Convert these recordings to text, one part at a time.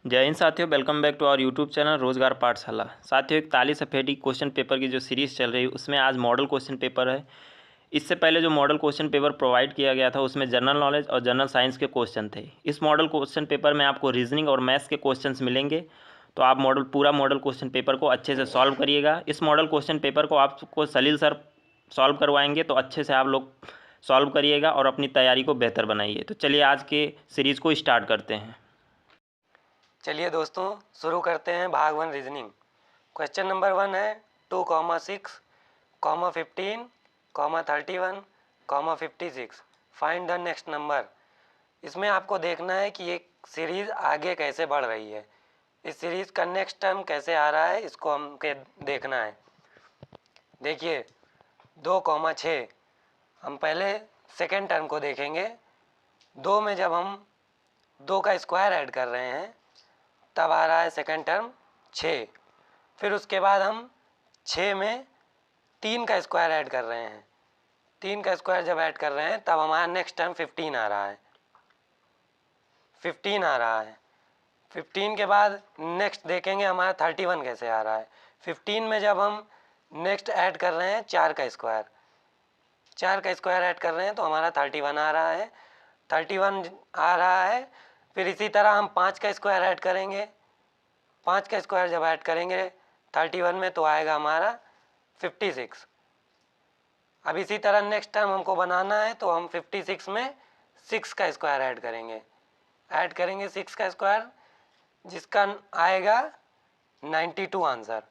जय हिंद साथियों, welcome back to our YouTube channel Rozgar Pathshala. साथियों, एक ताली सफेदी क्वेश्चन पेपर की जो सीरीज़ चल रही है उसमें आज मॉडल क्वेश्चन पेपर है। इससे पहले जो मॉडल क्वेश्चन पेपर प्रोवाइड किया गया था उसमें जनरल नॉलेज और जनरल साइंस के क्वेश्चन थे। इस मॉडल क्वेश्चन पेपर में आपको रीजनिंग और मैथ्स के क्वेश्चंस मिलेंगे, तो आप पूरा मॉडल क्वेश्चन पेपर को अच्छे से सॉल्व करिएगा। इस मॉडल क्वेश्चन पेपर को आपको सलील सर सॉल्व करवाएंगे, तो अच्छे से आप लोग सॉल्व करिएगा और अपनी तैयारी को बेहतर बनाइए। तो चलिए आज के सीरीज़ को स्टार्ट करते हैं। चलिए दोस्तों, शुरू करते हैं भाग 1 रीजनिंग। क्वेश्चन नंबर 1 है 2,6, 15, 31, 56। Find the next number. इसमें आपको देखना है कि एक सीरीज़ आगे कैसे बढ़ रही है, इस सीरीज़ का नेक्स्ट टर्म कैसे आ रहा है, इसको हमको देखना है। देखिए 2,6, हम पहले सेकेंड टर्म को देखेंगे। 2 में जब हम 2 का स्क्वायर ऐड कर रहे हैं तब आ रहा है सेकेंड टर्म 6। फिर उसके बाद हम 6 में 3 का स्क्वायर ऐड कर रहे हैं। 3 का स्क्वायर जब ऐड कर रहे हैं तब हमारा नेक्स्ट टर्म 15 आ रहा है। 15 आ रहा है। 15 के बाद नेक्स्ट देखेंगे हमारा 31 कैसे आ रहा है। 15 में जब हम नेक्स्ट ऐड कर रहे हैं 4 का स्क्वायर, 4 का स्क्वायर ऐड कर रहे हैं तो हमारा 31 आ रहा है। 31 आ रहा है। फिर इसी तरह हम 5 का स्क्वायर ऐड करेंगे। 5 का स्क्वायर जब ऐड करेंगे 31 में तो आएगा हमारा 56। अब इसी तरह नेक्स्ट टर्म हमको बनाना है तो हम 56 में 6 का स्क्वायर ऐड करेंगे। 6 का स्क्वायर, जिसका आएगा 92 आंसर।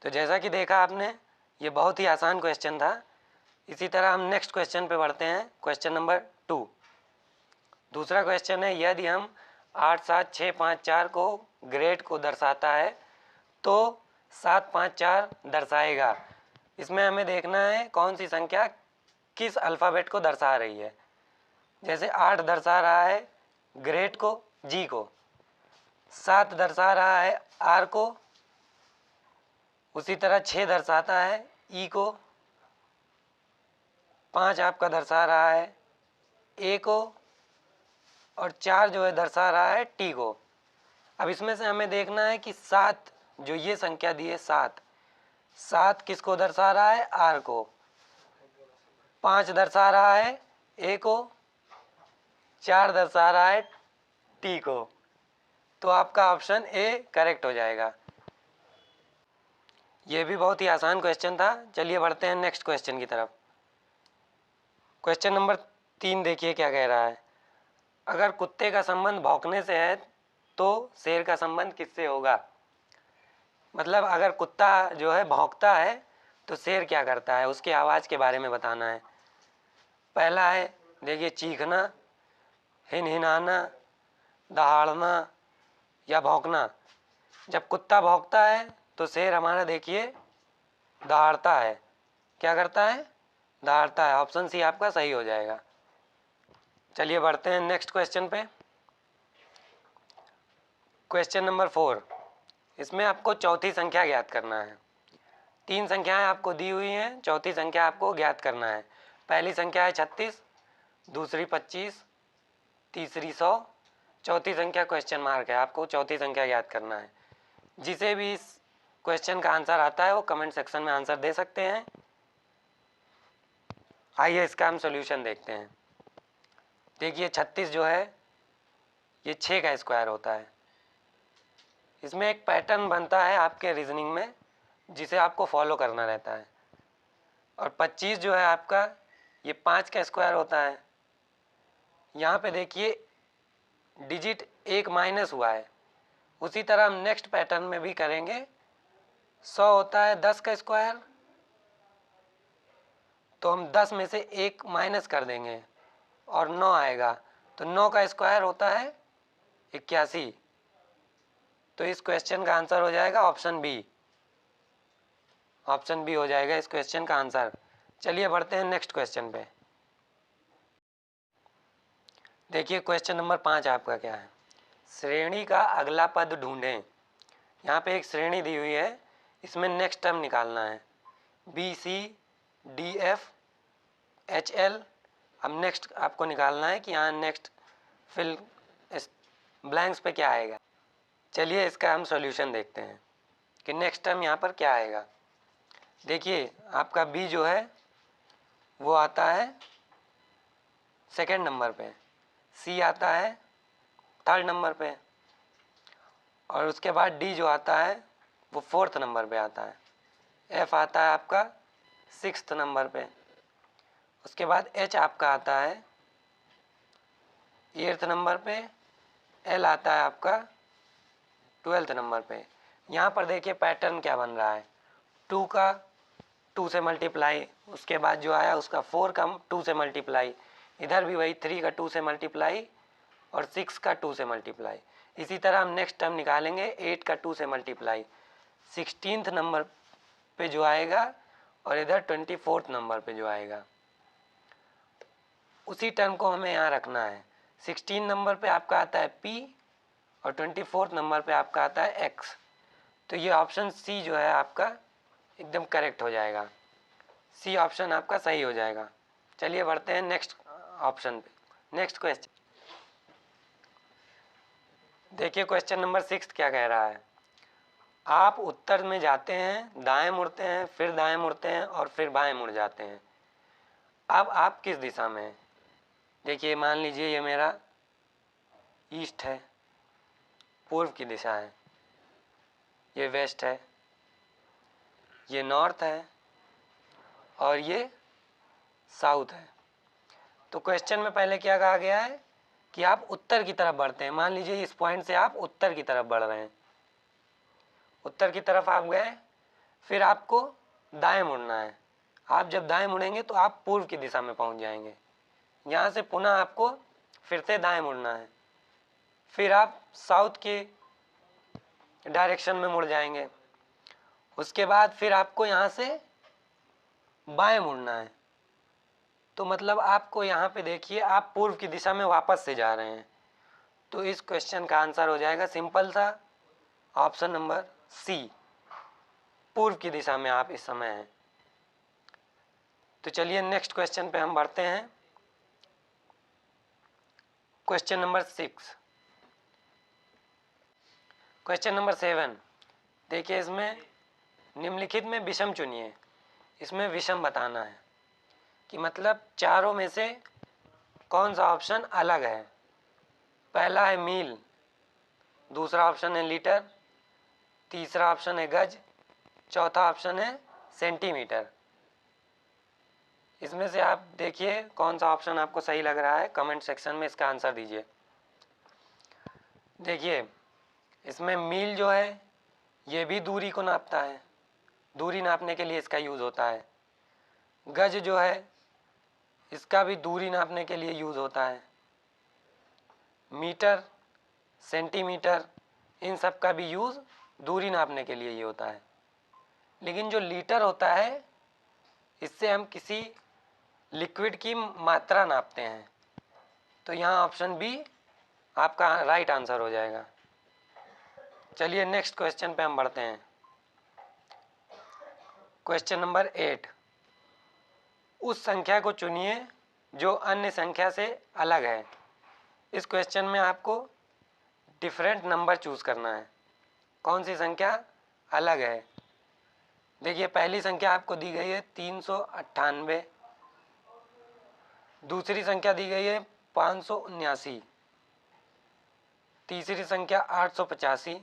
तो जैसा कि देखा आपने, ये बहुत ही आसान क्वेश्चन था। इसी तरह हम नेक्स्ट क्वेश्चन पे बढ़ते हैं। क्वेश्चन नंबर 2, दूसरा क्वेश्चन है यदि हम 8, 7, 6, 5, 4 को ग्रेड को दर्शाता है तो 7, 5, 4 दर्शाएगा। इसमें हमें देखना है कौन सी संख्या किस अल्फ़ाबेट को दर्शा रही है। जैसे 8 दर्शा रहा है ग्रेड को, जी को। 7 दर्शा रहा है आर को। उसी तरह 6 दर्शाता है ई को। 5 आपका दर्शा रहा है ए को। और 4 जो है दर्शा रहा है टी को। अब इसमें से हमें देखना है कि 7, जो ये संख्या दी है 7 किसको दर्शा रहा है, आर को। 5 दर्शा रहा है ए को। 4 दर्शा रहा है टी को। तो आपका ऑप्शन ए करेक्ट हो जाएगा। ये भी बहुत ही आसान क्वेश्चन था। चलिए बढ़ते हैं नेक्स्ट क्वेश्चन की तरफ। क्वेश्चन नंबर 3 देखिए क्या कह रहा है। अगर कुत्ते का संबंध भौंकने से है तो शेर का संबंध किससे होगा। मतलब अगर कुत्ता जो है भौंकता है तो शेर क्या करता है, उसकी आवाज़ के बारे में बताना है। पहला है देखिए चीखना, हिनहिनाना, दहाड़ना या भौंकना। जब कुत्ता भौंकता है तो शेर हमारा देखिए दहाड़ता है। क्या करता है, दहाड़ता है। ऑप्शन सी आपका सही हो जाएगा। चलिए बढ़ते हैं नेक्स्ट क्वेश्चन पे। क्वेश्चन नंबर 4, इसमें आपको चौथी संख्या ज्ञात करना है। 3 संख्याएं आपको दी हुई हैं, चौथी संख्या आपको ज्ञात करना है। पहली संख्या है 36, दूसरी 25, तीसरी 100, चौथी संख्या क्वेश्चन मार्क है। आपको चौथी संख्या ज्ञात करना है। जिसे भी इस क्वेश्चन का आंसर आता है वो कमेंट सेक्शन में आंसर दे सकते हैं। आइए इसका हम सॉल्यूशन देखते हैं। देखिए 36 जो है ये 6 का स्क्वायर होता है। इसमें एक पैटर्न बनता है आपके रीजनिंग में जिसे आपको फॉलो करना रहता है। और 25 जो है आपका ये 5 का स्क्वायर होता है। यहाँ पे देखिए डिजिट 1 माइनस हुआ है। उसी तरह हम नेक्स्ट पैटर्न में भी करेंगे। 100 होता है 10 का स्क्वायर, तो हम 10 में से 1 माइनस कर देंगे और 9 आएगा। तो 9 का स्क्वायर होता है 81। तो इस क्वेश्चन का आंसर हो जाएगा ऑप्शन बी। ऑप्शन बी हो जाएगा इस क्वेश्चन का आंसर। चलिए बढ़ते हैं नेक्स्ट क्वेश्चन पे। देखिए क्वेश्चन नंबर 5 आपका क्या है। श्रेणी का अगला पद ढूंढें। यहाँ पे एक श्रेणी दी हुई है, इसमें नेक्स्ट टर्म निकालना है। बी, सी, डी, एफ, एच, एल। अब नेक्स्ट आपको निकालना है कि यहाँ नेक्स्ट फिल ब्लैंक्स पे क्या आएगा। चलिए इसका हम सॉल्यूशन देखते हैं कि नेक्स्ट टर्म यहाँ पर क्या आएगा। देखिए आपका बी जो है वो आता है सेकंड नंबर पे, सी आता है थर्ड नंबर पे, और उसके बाद डी जो आता है वो फोर्थ नंबर पे आता है, एफ आता है आपका सिक्स्थ नंबर पे, उसके बाद एच आपका आता है एट्थ नंबर पे, एल आता है आपका ट्वेल्थ नंबर पे। यहाँ पर देखिए पैटर्न क्या बन रहा है, 2 का 2 से मल्टीप्लाई, उसके बाद जो आया उसका 4 का 2 से मल्टीप्लाई, इधर भी वही 3 का 2 से मल्टीप्लाई और 6 का 2 से मल्टीप्लाई। इसी तरह हम नेक्स्ट टर्म निकालेंगे 8 का 2 से मल्टीप्लाई, 16th नंबर पे जो आएगा और इधर 24th नंबर पे जो आएगा, उसी टर्म को हमें यहाँ रखना है। 16 नंबर पे आपका आता है P और 24th नंबर पे आपका आता है X। तो ये ऑप्शन सी जो है आपका एकदम करेक्ट हो जाएगा, सी ऑप्शन आपका सही हो जाएगा। चलिए बढ़ते हैं नेक्स्ट ऑप्शन पे। नेक्स्ट क्वेश्चन देखिए, क्वेश्चन नंबर 6 क्या कह रहा है। आप उत्तर में जाते हैं, दाएं मुड़ते हैं, फिर दाएं मुड़ते हैं और फिर बाएं मुड़ जाते हैं। अब आप किस दिशा में हैं? देखिए मान लीजिए ये मेरा ईस्ट है, पूर्व की दिशा है, ये वेस्ट है, ये नॉर्थ है और ये साउथ है। तो क्वेश्चन में पहले क्या कहा गया है कि आप उत्तर की तरफ बढ़ते हैं। मान लीजिए इस पॉइंट से आप उत्तर की तरफ बढ़ रहे हैं, उत्तर की तरफ आप गए, फिर आपको दाएं मुड़ना है। आप जब दाएं मुड़ेंगे तो आप पूर्व की दिशा में पहुंच जाएंगे। यहाँ से पुनः आपको फिर से दाएं मुड़ना है, फिर आप साउथ के डायरेक्शन में मुड़ जाएंगे। उसके बाद फिर आपको यहाँ से बाएं मुड़ना है। तो मतलब आपको यहाँ पे देखिए आप पूर्व की दिशा में वापस से जा रहे हैं। तो इस क्वेश्चन का आंसर हो जाएगा सिंपल सा ऑप्शन नंबर सी, पूर्व की दिशा में आप इस समय हैं। तो चलिए नेक्स्ट क्वेश्चन पे हम बढ़ते हैं। Question number 6। क्वेश्चन नंबर 7 देखिए, इसमें निम्नलिखित में विषम चुनिए। इसमें विषम बताना है कि मतलब चारों में से कौन सा ऑप्शन अलग है। पहला है मील, दूसरा ऑप्शन है लीटर, तीसरा ऑप्शन है गज, चौथा ऑप्शन है सेंटीमीटर। इसमें से आप देखिए कौन सा ऑप्शन आपको सही लग रहा है, कमेंट सेक्शन में इसका आंसर दीजिए। देखिए इसमें मील जो है ये भी दूरी को नापता है, दूरी नापने के लिए इसका यूज़ होता है। गज जो है इसका भी दूरी नापने के लिए यूज़ होता है। मीटर, सेंटीमीटर, इन सब का भी यूज़ दूरी नापने के लिए ही होता है। लेकिन जो लीटर होता है इससे हम किसी लिक्विड की मात्रा नापते हैं। तो यहाँ ऑप्शन बी आपका राइट आंसर हो जाएगा। चलिए नेक्स्ट क्वेश्चन पे हम बढ़ते हैं। Question number 8। उस संख्या को चुनिए जो अन्य संख्या से अलग है। इस क्वेश्चन में आपको डिफरेंट नंबर चूज करना है, कौन सी संख्या अलग है। देखिए पहली संख्या आपको दी गई है 398, दूसरी संख्या दी गई है 579, तीसरी संख्या 885,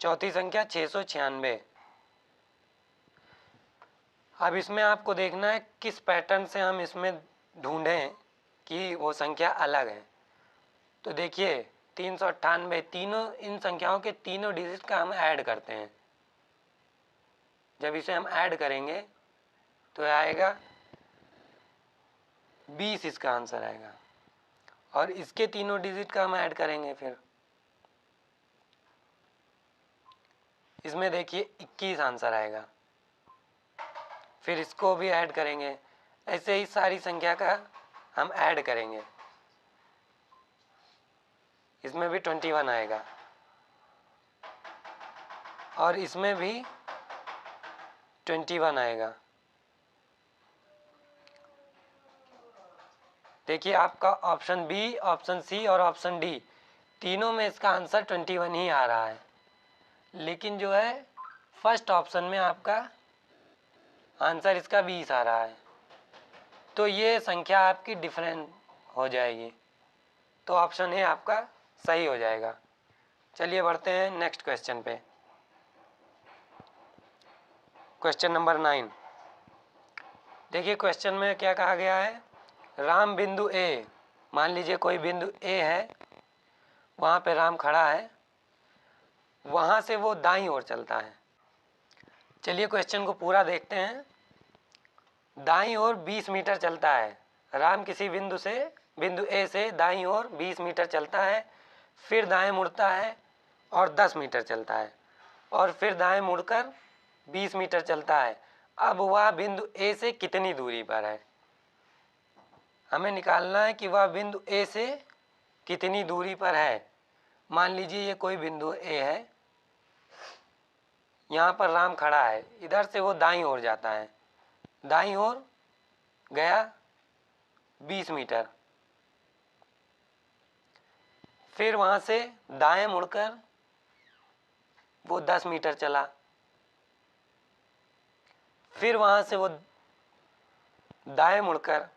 चौथी संख्या 696। अब इसमें आपको देखना है किस पैटर्न से हम इसमें ढूंढें कि वो संख्या अलग है। तो देखिए 398, तीनों इन संख्याओं के तीनों डिजिट का हम ऐड करते हैं। जब इसे हम ऐड करेंगे तो आएगा 20, इसका आंसर आएगा। और इसके तीनों डिजिट का हम ऐड करेंगे, फिर इसमें देखिए 21 आंसर आएगा। फिर इसको भी ऐड करेंगे, ऐसे ही सारी संख्या का हम ऐड करेंगे, इसमें भी 21 आएगा और इसमें भी 21 आएगा। देखिए आपका ऑप्शन बी, ऑप्शन सी और ऑप्शन डी तीनों में इसका आंसर 21 ही आ रहा है, लेकिन जो है फर्स्ट ऑप्शन में आपका आंसर इसका 20 आ रहा है, तो ये संख्या आपकी डिफरेंट हो जाएगी, तो ऑप्शन ए आपका सही हो जाएगा। चलिए बढ़ते हैं नेक्स्ट क्वेश्चन पे। Question number 9। देखिए क्वेश्चन में क्या कहा गया है, राम बिंदु ए, मान लीजिए कोई बिंदु ए है, वहाँ पे राम खड़ा है, वहाँ से वो दाईं ओर चलता है। चलिए क्वेश्चन को पूरा देखते हैं। दाईं ओर 20 मीटर चलता है, राम किसी बिंदु ए से दाईं ओर 20 मीटर चलता है, फिर दाएं मुड़ता है और 10 मीटर चलता है, और फिर दाएं मुड़कर 20 मीटर चलता है। अब वह बिंदु ए से कितनी दूरी पर है? हमें निकालना है कि वह बिंदु ए से कितनी दूरी पर है। मान लीजिए ये कोई बिंदु ए है, यहाँ पर राम खड़ा है, इधर से वो दाईं ओर जाता है, दाईं ओर गया 20 मीटर, फिर वहाँ से दाएं मुड़कर वो 10 मीटर चला, फिर वहाँ से वो दाएं मुड़कर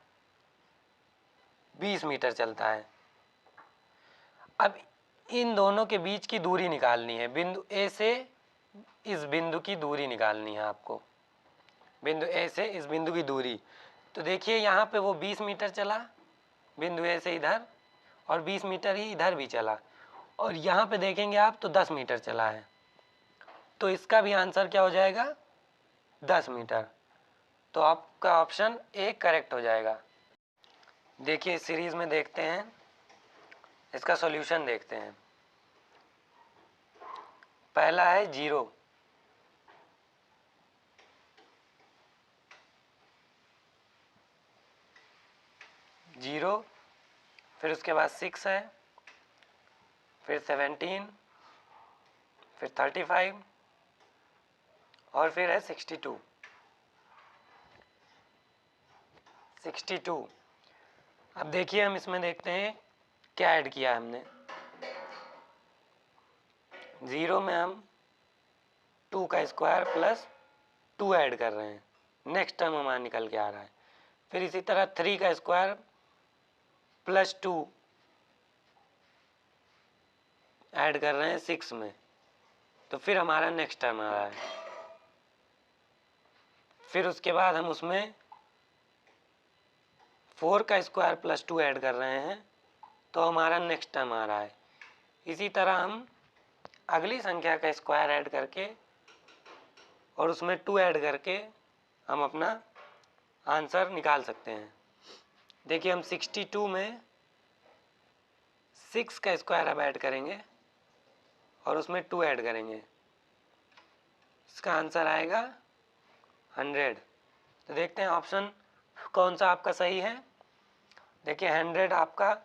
20 मीटर चलता है। अब इन दोनों के बीच की दूरी निकालनी है, बिंदु ए से इस बिंदु की दूरी निकालनी है आपको, बिंदु ए से इस बिंदु की दूरी। तो देखिए यहाँ पे वो 20 मीटर चला बिंदु ए से इधर, और 20 मीटर ही इधर भी चला, और यहाँ पे देखेंगे आप तो 10 मीटर चला है, तो इसका भी आंसर क्या हो जाएगा, 10 मीटर। तो आपका ऑप्शन ए करेक्ट हो जाएगा। देखिए इस सीरीज में देखते हैं, इसका सॉल्यूशन देखते हैं। पहला है 0, फिर उसके बाद 6 है, फिर 17, फिर 35 और फिर है 62। अब देखिए हम इसमें देखते हैं क्या ऐड किया है हमने। 0 में हम 2 का स्क्वायर प्लस 2 ऐड कर रहे हैं, नेक्स्ट टर्म हमारा निकल के आ रहा है। फिर इसी तरह 3 का स्क्वायर प्लस 2 ऐड कर रहे हैं 6 में, तो फिर हमारा नेक्स्ट टर्म आ रहा है। फिर उसके बाद हम उसमें 4 का स्क्वायर प्लस 2 ऐड कर रहे हैं, तो हमारा नेक्स्ट टर्म आ रहा है। इसी तरह हम अगली संख्या का स्क्वायर ऐड करके और उसमें 2 ऐड करके हम अपना आंसर निकाल सकते हैं। देखिए हम 62 में 6 का स्क्वायर अब ऐड करेंगे और उसमें 2 ऐड करेंगे, इसका आंसर आएगा 100। तो देखते हैं ऑप्शन कौन सा आपका सही है। देखिए 100 आपका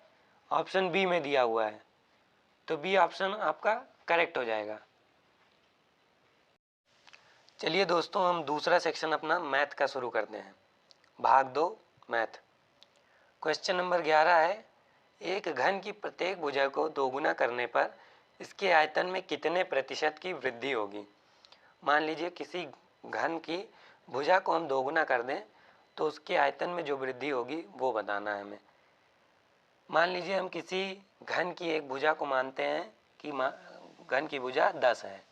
ऑप्शन बी में दिया हुआ है, तो बी ऑप्शन आपका करेक्ट हो जाएगा। चलिए दोस्तों हम दूसरा सेक्शन अपना मैथ का शुरू करते हैं, भाग 2 मैथ। क्वेश्चन नंबर 11 है, एक घन की प्रत्येक भुजा को दोगुना करने पर इसके आयतन में कितने प्रतिशत की वृद्धि होगी। मान लीजिए किसी घन की भुजा को हम दोगुना कर दें तो उसके आयतन में जो वृद्धि होगी वो बताना है हमें। मान लीजिए हम किसी घन की एक भुजा को मानते हैं कि घन की भुजा 10 है।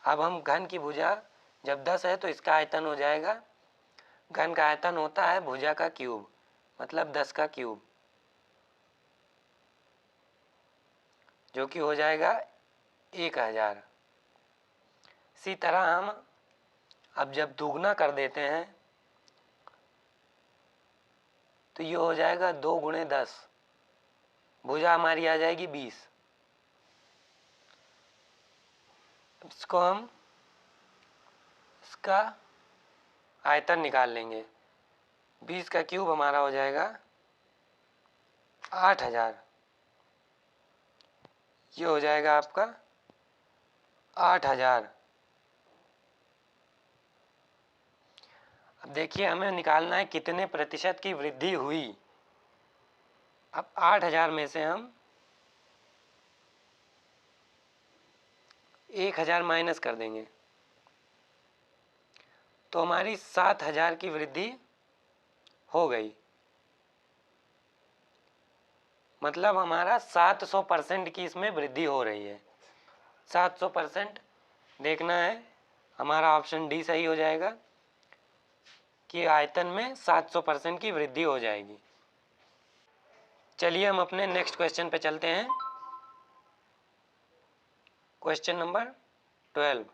अब हम घन की भुजा जब 10 है तो इसका आयतन हो जाएगा, घन का आयतन होता है भुजा का क्यूब, मतलब 10 का क्यूब, जो कि हो जाएगा 1000। इसी तरह हम अब जब दुगना कर देते हैं तो ये हो जाएगा 2 गुणे 10, भुजा हमारी आ जाएगी 20। इसको हम इसका आयतन निकाल लेंगे, 20 का क्यूब हमारा हो जाएगा 8000, ये हो जाएगा आपका 8000। अब देखिए हमें निकालना है कितने प्रतिशत की वृद्धि हुई। अब 8000 में से हम 1000 माइनस कर देंगे तो हमारी 7000 की वृद्धि हो गई। मतलब हमारा 700% की इसमें वृद्धि हो रही है। 700% देखना है, हमारा ऑप्शन डी सही हो जाएगा कि आयतन में 700% की वृद्धि हो जाएगी। चलिए हम अपने नेक्स्ट क्वेश्चन पे चलते हैं। Question number 12।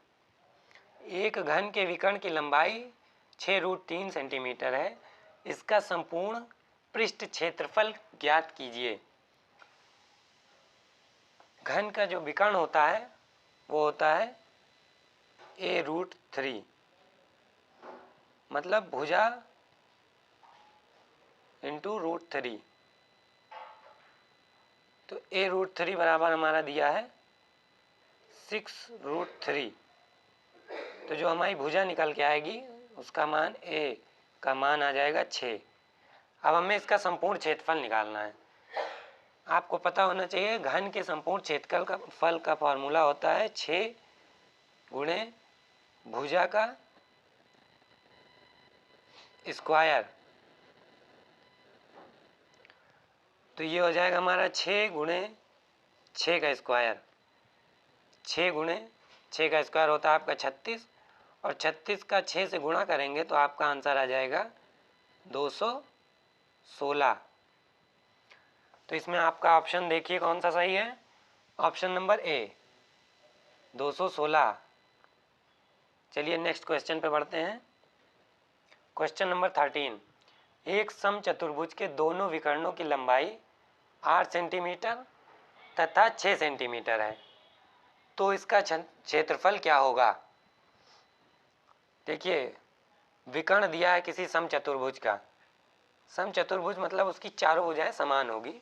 एक घन के विकर्ण की लंबाई 6√3 सेंटीमीटर है। इसका संपूर्ण पृष्ठ क्षेत्रफल ज्ञात कीजिए। घन का जो विकर्ण होता है वो होता है a√3, मतलब भुजा इंटू √3। तो a√3 बराबर हमारा दिया है 6√3। तो जो हमारी भुजा निकल के आएगी उसका मान a का मान आ जाएगा 6। अब हमें इसका संपूर्ण क्षेत्रफल निकालना है। आपको पता होना चाहिए घन के संपूर्ण क्षेत्रफल का फॉर्मूला होता है 6 गुणे भुजा का स्क्वायर। तो ये हो जाएगा हमारा 6 गुणे 6 का स्क्वायर। 6 गुणे 6 का स्क्वायर होता है आपका 36, और 36 का 6 से गुणा करेंगे तो आपका आंसर आ जाएगा 216। तो इसमें आपका ऑप्शन देखिए कौन सा सही है। Option number A 216। चलिए नेक्स्ट क्वेश्चन पे बढ़ते हैं। Question number 13। एक समचतुर्भुज के दोनों विकर्णों की लंबाई 8 सेंटीमीटर तथा 6 सेंटीमीटर है, तो इसका क्षेत्रफल क्या होगा। देखिए विकर्ण दिया है किसी समचतुर्भुज का। समचतुर्भुज मतलब उसकी चारों भुजाएं समान होगी,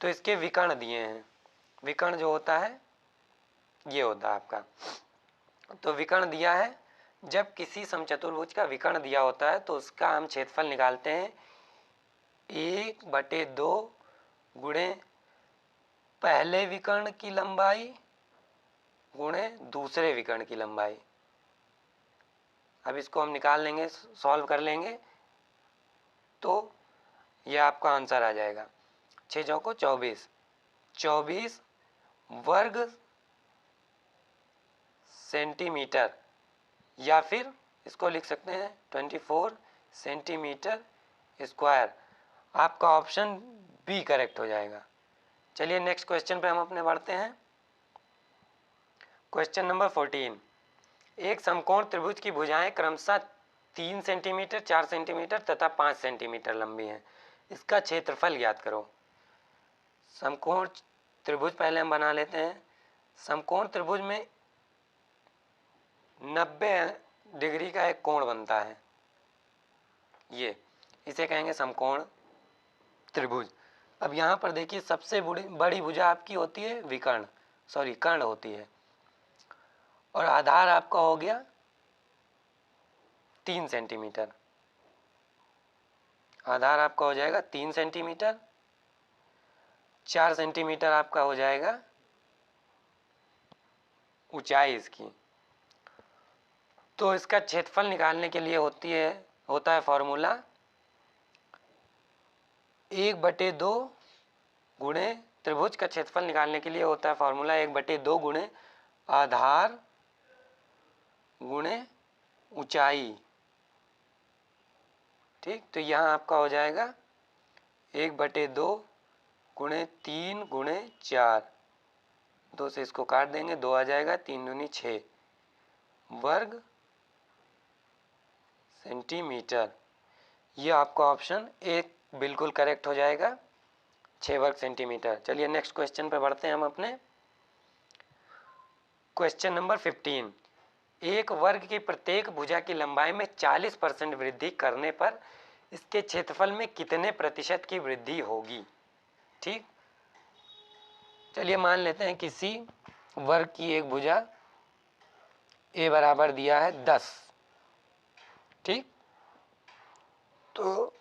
तो इसके विकर्ण दिए हैं। विकर्ण जो होता है ये होता है आपका। तो विकर्ण दिया है, जब किसी समचतुर्भुज का विकर्ण दिया होता है तो उसका हम क्षेत्रफल निकालते हैं 1/2 गुणे पहले विकर्ण की लंबाई गुणे दूसरे विकर्ण की लंबाई। अब इसको हम निकाल लेंगे, सॉल्व कर लेंगे तो ये आपका आंसर आ जाएगा 6 चौको 24, 24 वर्ग सेंटीमीटर, या फिर इसको लिख सकते हैं 24 सेंटीमीटर स्क्वायर। आपका ऑप्शन बी करेक्ट हो जाएगा। चलिए नेक्स्ट क्वेश्चन पे हम अपने बढ़ते हैं। Question number 14। एक समकोण त्रिभुज की भुजाएं क्रमशः 3 सेंटीमीटर, 4 सेंटीमीटर तथा 5 सेंटीमीटर लंबी हैं। इसका क्षेत्रफल ज्ञात करो। समकोण त्रिभुज पहले हम बना लेते हैं। समकोण त्रिभुज में 90 डिग्री का एक कोण बनता है, ये इसे कहेंगे समकोण त्रिभुज। अब यहाँ पर देखिए सबसे बड़ी भुजा आपकी होती है विकर्ण, कर्ण होती है, और आधार आपका हो गया 3 सेंटीमीटर। आधार आपका हो जाएगा 3 सेंटीमीटर, 4 सेंटीमीटर आपका हो जाएगा ऊंचाई इसकी। तो इसका क्षेत्रफल निकालने के लिए होता है फॉर्मूला 1/2 गुणे, त्रिभुज का क्षेत्रफल निकालने के लिए होता है फॉर्मूला 1/2 गुणे आधार गुणे ऊंचाई। ठीक, तो यहाँ आपका हो जाएगा 1/2 गुणे 3 गुणे 4, 2 से इसको काट देंगे, 2 आ जाएगा, 3 दूनी 6 वर्ग सेंटीमीटर। ये आपका ऑप्शन एक बिल्कुल करेक्ट हो जाएगा, 6 वर्ग सेंटीमीटर। चलिए नेक्स्ट क्वेश्चन पे बढ़ते हैं हम अपने। Question number 15। एक वर्ग की प्रत्येक भुजा की लंबाई में 40% वृद्धि करने पर इसके क्षेत्रफल में कितने प्रतिशत की वृद्धि होगी। ठीक, चलिए मान लेते हैं किसी वर्ग की एक भुजा ए बराबर दिया है 10। ठीक, तो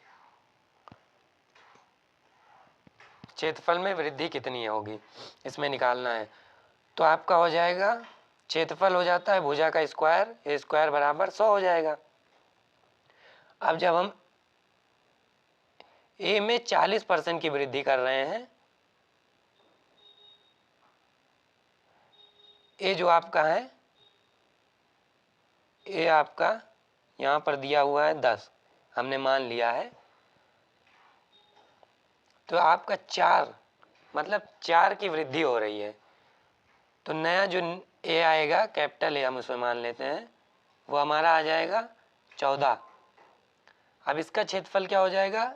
क्षेत्रफल में वृद्धि कितनी होगी इसमें निकालना है। तो आपका हो जाएगा क्षेत्रफल हो जाता है भुजा का स्क्वायर, ए स्क्वायर बराबर 100 हो जाएगा। अब जब हम ए में 40% की वृद्धि कर रहे हैं, ए जो आपका है, ए आपका यहाँ पर दिया हुआ है 10, हमने मान लिया है, तो आपका 4 मतलब 4 की वृद्धि हो रही है, तो नया जो ए आएगा, कैपिटल ए हम उसमें मान लेते हैं, वो हमारा आ जाएगा 14। अब इसका क्षेत्रफल क्या हो जाएगा,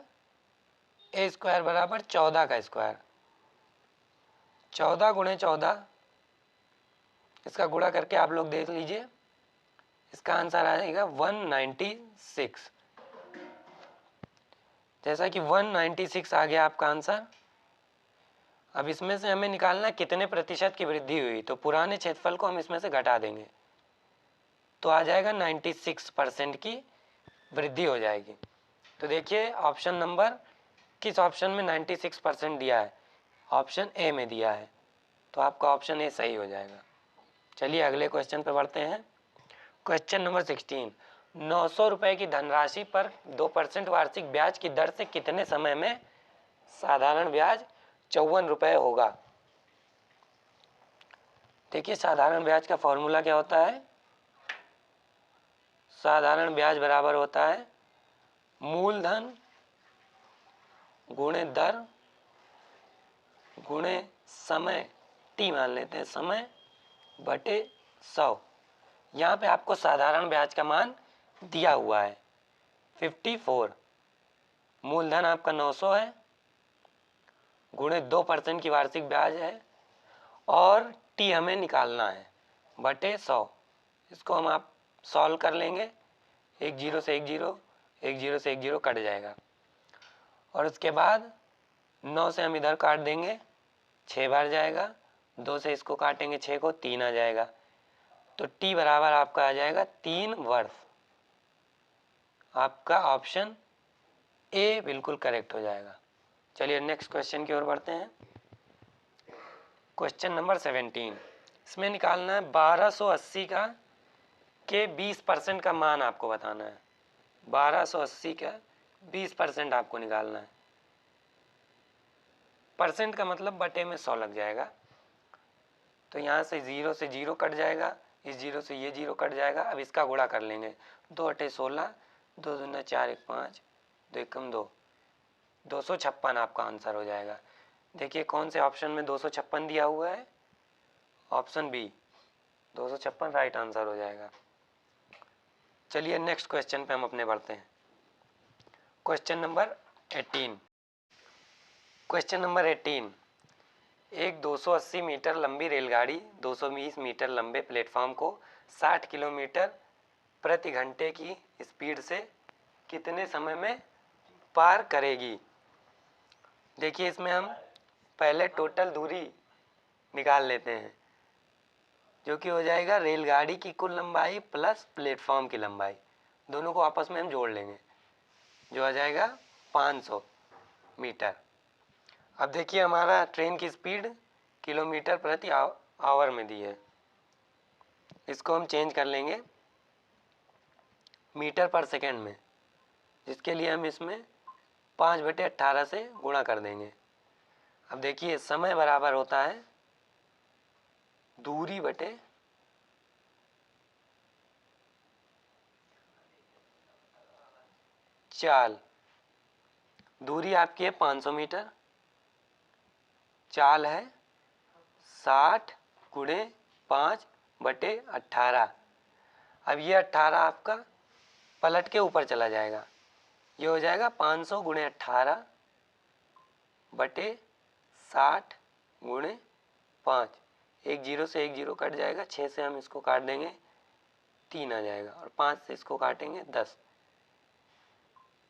ए स्क्वायर बराबर 14 का स्क्वायर, 14 गुणे 14, इसका गुणा करके आप लोग देख लीजिए, इसका आंसर आ जाएगा 196। जैसा कि 196 आ गया आपका आंसर। अब इसमें से हमें निकालना कितने प्रतिशत की वृद्धि हुई, तो पुराने क्षेत्रफल को हम इसमें से घटा देंगे, तो आ जाएगा 96% की वृद्धि हो जाएगी। तो देखिए ऑप्शन नंबर, किस ऑप्शन में 96% दिया है, ऑप्शन ए में दिया है, तो आपका ऑप्शन ए सही हो जाएगा। चलिए अगले क्वेश्चन पे बढ़ते हैं। क्वेश्चन नंबर 16, 900 रुपये की धनराशि पर 2% वार्षिक ब्याज की दर से कितने समय में साधारण ब्याज 54 रुपये होगा। देखिए साधारण ब्याज का फॉर्मूला क्या होता है, साधारण ब्याज बराबर होता है मूलधन गुणे दर गुणे समय, टी मान लेते हैं, समय बटे 100। यहाँ पे आपको साधारण ब्याज का मान दिया हुआ है 54, मूलधन आपका 900 है, गुणे 2% की वार्षिक ब्याज है, और टी हमें निकालना है बटे 100। इसको हम आप सॉल्व कर लेंगे, एक जीरो से एक जीरो, एक जीरो से एक जीरो कट जाएगा, और उसके बाद 9 से हम इधर काट देंगे, 6 बार जाएगा, 2 से इसको काटेंगे 6 को, 3 आ जाएगा, तो टी बराबर आपका आ जाएगा 3 वर्ष। आपका ऑप्शन ए बिल्कुल करेक्ट हो जाएगा। चलिए नेक्स्ट क्वेश्चन की ओर बढ़ते हैं। क्वेश्चन नंबर 17, इसमें निकालना है 1280 का के 20% का मान आपको बताना है। 1280 का 20% आपको निकालना है, परसेंट का मतलब बटे में 100 लग जाएगा, तो यहाँ से 0 से 0 कट जाएगा, इस 0 से ये 0 कट जाएगा। अब इसका गुणा कर लेंगे, 2 अटे 16, 2 दूना 4, 1 5, 2 एकम 2, 256 आपका आंसर हो जाएगा। देखिए कौन से ऑप्शन में 256 दिया हुआ है, ऑप्शन बी 256 राइट आंसर हो जाएगा। चलिए नेक्स्ट क्वेश्चन पे हम अपने बढ़ते हैं। क्वेश्चन नंबर 18, क्वेश्चन नंबर 18, एक 280 मीटर लंबी रेलगाड़ी 220 मीटर लंबे प्लेटफॉर्म को 60 किलोमीटर प्रति घंटे की स्पीड से कितने समय में पार करेगी। देखिए इसमें हम पहले टोटल दूरी निकाल लेते हैं, जो कि हो जाएगा रेलगाड़ी की कुल लंबाई प्लस प्लेटफॉर्म की लंबाई, दोनों को आपस में हम जोड़ लेंगे, जो आ जाएगा 500 मीटर। अब देखिए हमारा ट्रेन की स्पीड किलोमीटर प्रति आवर में दी है, इसको हम चेंज कर लेंगे मीटर पर सेकेंड में, जिसके लिए हम इसमें 5/18 से गुणा कर देंगे। अब देखिए समय बराबर होता है दूरी बटे चाल। दूरी आपकी है 500 मीटर, चाल है 60 गुणे 5/18। अब ये 18 आपका पलट के ऊपर चला जाएगा, ये हो जाएगा 500 गुणे 18 बटे 60 गुणे 5, एक जीरो से एक जीरो कट जाएगा, 6 से हम इसको काट देंगे 3 आ जाएगा, और 5 से इसको काटेंगे 10,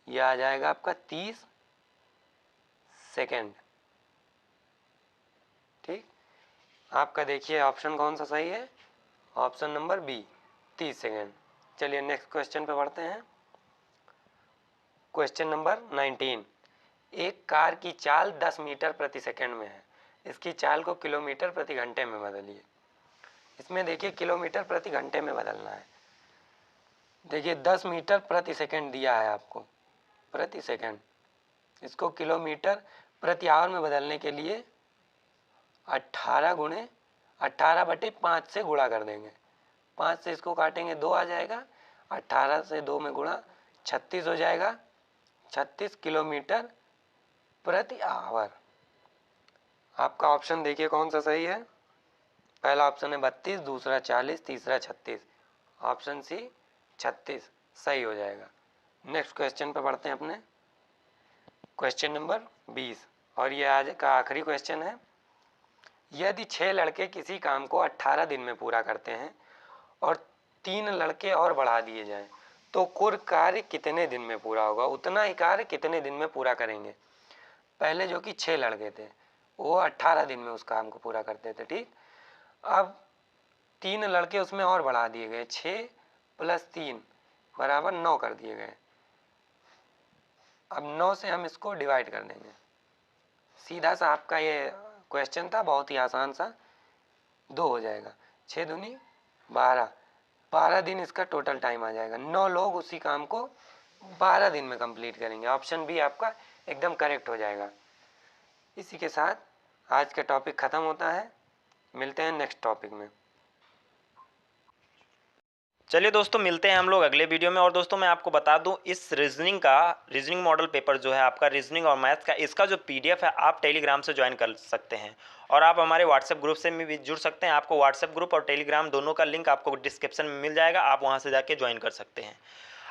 यह आ जाएगा आपका 30 सेकेंड। ठीक, आपका देखिए ऑप्शन कौन सा सही है, ऑप्शन नंबर बी 30 सेकेंड। चलिए नेक्स्ट क्वेश्चन पे बढ़ते हैं। क्वेश्चन नंबर 19, एक कार की चाल 10 मीटर प्रति सेकंड में है, इसकी चाल को किलोमीटर प्रति घंटे में बदलिए। इसमें देखिए किलोमीटर प्रति घंटे में बदलना है। देखिए 10 मीटर प्रति सेकंड दिया है आपको, प्रति सेकंड। इसको किलोमीटर प्रति आवर में बदलने के लिए 18/5 से गुणा कर देंगे। 5 से इसको काटेंगे 2 आ जाएगा, 18 से 2 में गुणा 36 हो जाएगा। 36 किलोमीटर प्रति आवर। आपका ऑप्शन देखिए कौन सा सही है। पहला ऑप्शन है 32, दूसरा 40, तीसरा 36। ऑप्शन सी 36 सही हो जाएगा। नेक्स्ट क्वेश्चन पे बढ़ते हैं अपने, क्वेश्चन नंबर 20, और ये आज का आखिरी क्वेश्चन है। यदि 6 लड़के किसी काम को 18 दिन में पूरा करते हैं और 3 लड़के और बढ़ा दिए जाएं, तो कुल कार्य कितने दिन में पूरा होगा? उतना ही कार्य कितने दिन में पूरा करेंगे? पहले जो कि 6 लड़के थे वो 18 दिन में उस काम को पूरा करते थे, ठीक। अब 3 लड़के उसमें और बढ़ा दिए गए, 6 + 3 = 9 कर दिए गए। अब 9 से हम इसको डिवाइड कर देंगे। सीधा सा आपका ये क्वेश्चन था, बहुत ही आसान सा। 2 हो जाएगा, 6 दूनी 12, 12 दिन इसका टोटल टाइम आ जाएगा। 9 लोग उसी काम को 12 दिन में कंप्लीट करेंगे। ऑप्शन बी आपका एकदम करेक्ट हो जाएगा। इसी के साथ आज का टॉपिक ख़त्म होता है। मिलते हैं नेक्स्ट टॉपिक में। चलिए दोस्तों, मिलते हैं हम लोग अगले वीडियो में। और दोस्तों मैं आपको बता दूं, इस रीजनिंग मॉडल पेपर जो है आपका रीजनिंग और मैथ्स का, इसका जो PDF है आप टेलीग्राम से ज्वाइन कर सकते हैं और आप हमारे व्हाट्सएप ग्रुप से भी जुड़ सकते हैं। आपको व्हाट्सएप ग्रुप और टेलीग्राम दोनों का लिंक आपको डिस्क्रिप्शन में मिल जाएगा, आप वहाँ से जाके ज्वाइन कर सकते हैं।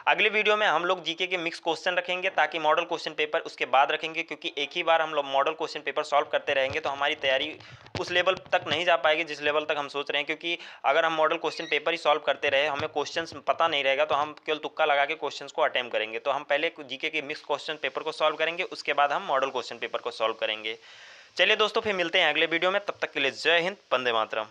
अगले वीडियो में हम लोग जीके के मिक्स क्वेश्चन रखेंगे, ताकि मॉडल क्वेश्चन पेपर उसके बाद रखेंगे, क्योंकि एक ही बार हम लोग मॉडल क्वेश्चन पेपर सॉल्व करते रहेंगे तो हमारी तैयारी उस लेवल तक नहीं जा पाएगी जिस लेवल तक हम सोच रहे हैं। क्योंकि अगर हम मॉडल क्वेश्चन पेपर ही सॉल्व करते रहे, हमें क्वेश्चंस पता नहीं रहेगा, तो हम केवल तुक्का लगा के क्वेश्चंस को अटेम्प्ट करेंगे। तो हम पहले जीके के मिक्स क्वेश्चन पेपर को सॉल्व करेंगे, उसके बाद हम मॉडल क्वेश्चन पेपर को सॉल्व करेंगे। चलिए दोस्तों, फिर मिलते हैं अगले वीडियो में। तब तक के लिए जय हिंद, वंदे मातरम।